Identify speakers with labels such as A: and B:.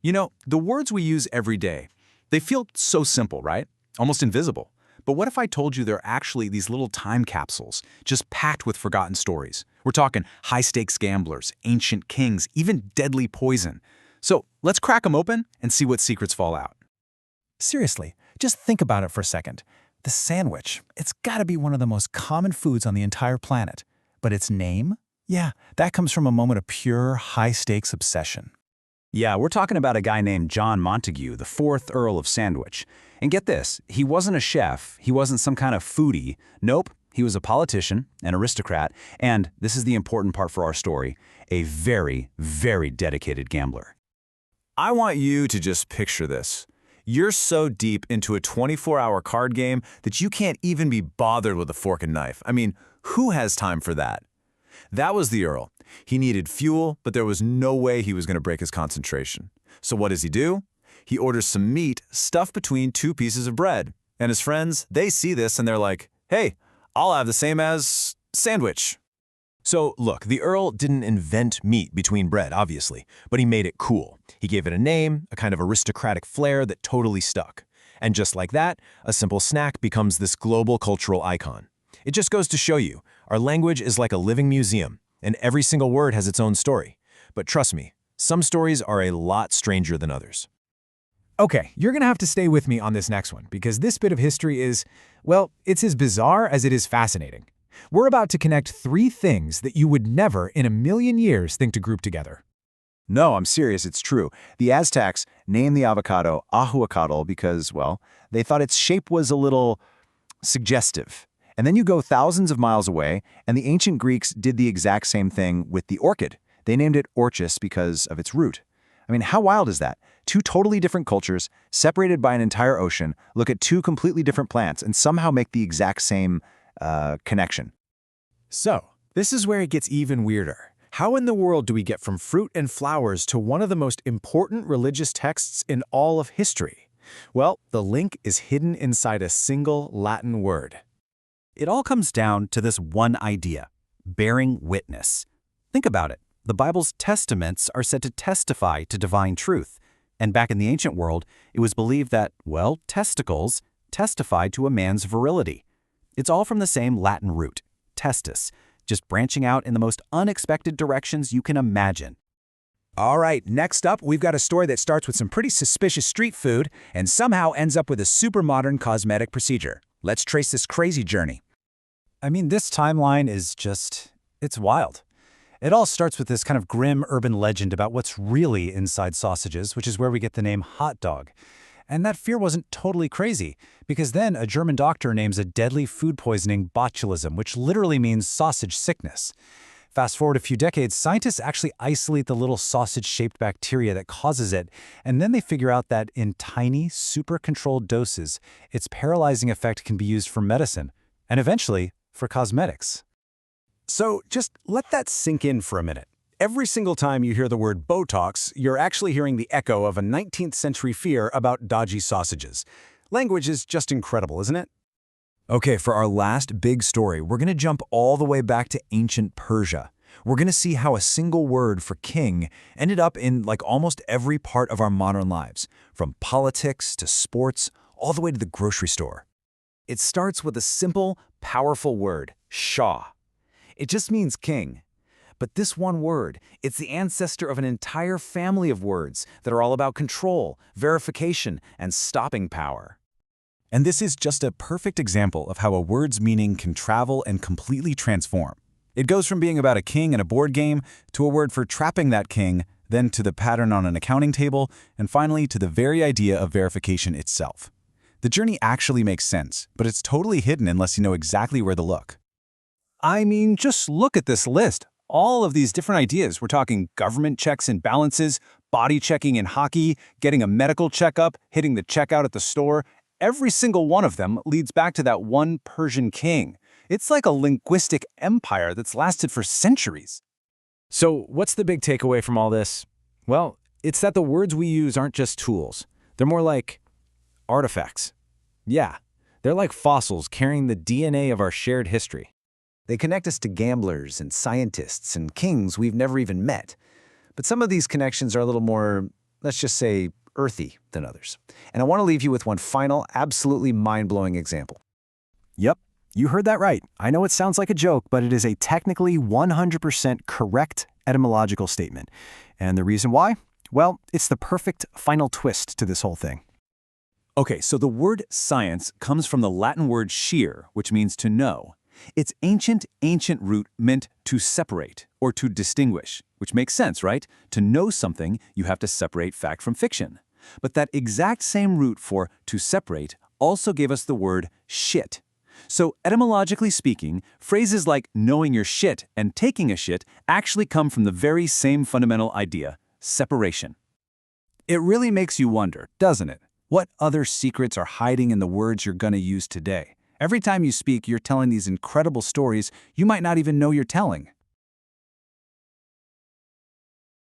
A: You know, the words we use every day, they feel so simple, right? Almost invisible. But what if I told you they're actually these little time capsules, just packed with forgotten stories? We're talking high-stakes gamblers, ancient kings, even deadly poison. So let's crack them open and see what secrets fall out.
B: Seriously, just think about it for a second. The sandwich, it's gotta be one of the most common foods on the entire planet. But its name? Yeah, that comes from a moment of pure high-stakes obsession.
C: Yeah, we're talking about a guy named John Montague, the 4th Earl of Sandwich. And get this, he wasn't a chef, he wasn't some kind of foodie. Nope, he was a politician, an aristocrat, and, this is the important part for our story, a very, very dedicated gambler.
A: I want you to just picture this. You're so deep into a 24-hour card game that you can't even be bothered with a fork and knife. I mean, who has time for that? That was the Earl. He needed fuel, but there was no way he was going to break his concentration. So what does he do? He orders some meat stuffed between 2 pieces of bread. And his friends, they see this and they're like, hey, I'll have the same as sandwich.
D: So, look, the Earl didn't invent meat between bread, obviously, but he made it cool. He gave it a name, a kind of aristocratic flair that totally stuck. And just like that, a simple snack becomes this global cultural icon. It just goes to show you, our language is like a living museum, and every single word has its own story. But trust me, some stories are a lot stranger than others.
B: Okay, you're gonna have to stay with me on this next one, because this bit of history is, well, it's as bizarre as it is fascinating. We're about to connect 3 things that you would never in a million years think to group together.
C: No, I'm serious, it's true. The Aztecs named the avocado ahuacatl because, well, they thought its shape was a little suggestive. And then you go thousands of miles away, and the ancient Greeks did the exact same thing with the orchid. They named it orchis because of its root. I mean, how wild is that? 2 totally different cultures, separated by an entire ocean, look at 2 completely different plants and somehow make the exact same connection.
B: So, this is where it gets even weirder. How in the world do we get from fruit and flowers to one of the most important religious texts in all of history? Well, the link is hidden inside a single Latin word.
A: It all comes down to this one idea, bearing witness. Think about it. The Bible's testaments are said to testify to divine truth. And back in the ancient world, it was believed that, well, testicles testified to a man's virility. It's all from the same Latin root, testis, just branching out in the most unexpected directions you can imagine.
E: All right, next up, we've got a story that starts with some pretty suspicious street food and somehow ends up with a super modern cosmetic procedure. Let's trace this crazy journey.
B: I mean, this timeline is it's wild. It all starts with this kind of grim urban legend about what's really inside sausages, which is where we get the name hot dog. And that fear wasn't totally crazy, because then a German doctor names a deadly food poisoning botulism, which literally means sausage sickness. Fast forward a few decades, scientists actually isolate the little sausage-shaped bacteria that causes it, and then they figure out that in tiny, super-controlled doses, its paralyzing effect can be used for medicine, and eventually, for cosmetics. So just let that sink in for a minute. Every single time you hear the word Botox, you're actually hearing the echo of a 19th century fear about dodgy sausages. Language is just incredible, isn't it?
E: Okay, for our last big story, we're going to jump all the way back to ancient Persia. We're going to see how a single word for king ended up in like almost every part of our modern lives, from politics to sports, all the way to the grocery store. It starts with a simple, powerful word, Shah. It just means king. But this one word, it's the ancestor of an entire family of words that are all about control, verification, and stopping power.
A: And this is just a perfect example of how a word's meaning can travel and completely transform. It goes from being about a king in a board game to a word for trapping that king, then to the pattern on an accounting table, and finally to the very idea of verification itself. The journey actually makes sense, but it's totally hidden unless you know exactly where to look.
B: I mean, just look at this list. All of these different ideas. We're talking government checks and balances, body checking in hockey, getting a medical checkup, hitting the checkout at the store. Every single one of them leads back to that one Persian king. It's like a linguistic empire that's lasted for centuries. So what's the big takeaway from all this? Well, it's that the words we use aren't just tools. They're more like artifacts. Yeah, they're like fossils carrying the DNA of our shared history.
F: They connect us to gamblers and scientists and kings we've never even met. But some of these connections are a little more
C: let's just say, earthy than others. And I want to leave you with one final, absolutely mind-blowing example.
G: Yep, you heard that right. I know it sounds like a joke, but it is a technically 100% correct etymological statement. And the reason why? Well, it's the perfect final twist to this whole thing.
B: Okay, so the word science comes from the Latin word scire, which means to know. Its ancient root meant to separate or to distinguish, which makes sense, right? To know something, you have to separate fact from fiction. But that exact same root for to separate also gave us the word shit. So etymologically speaking, phrases like knowing your shit and taking a shit actually come from the very same fundamental idea, separation. It really makes you wonder, doesn't it? What other secrets are hiding in the words you're going to use today? Every time you speak, you're telling these incredible stories you might not even know you're telling.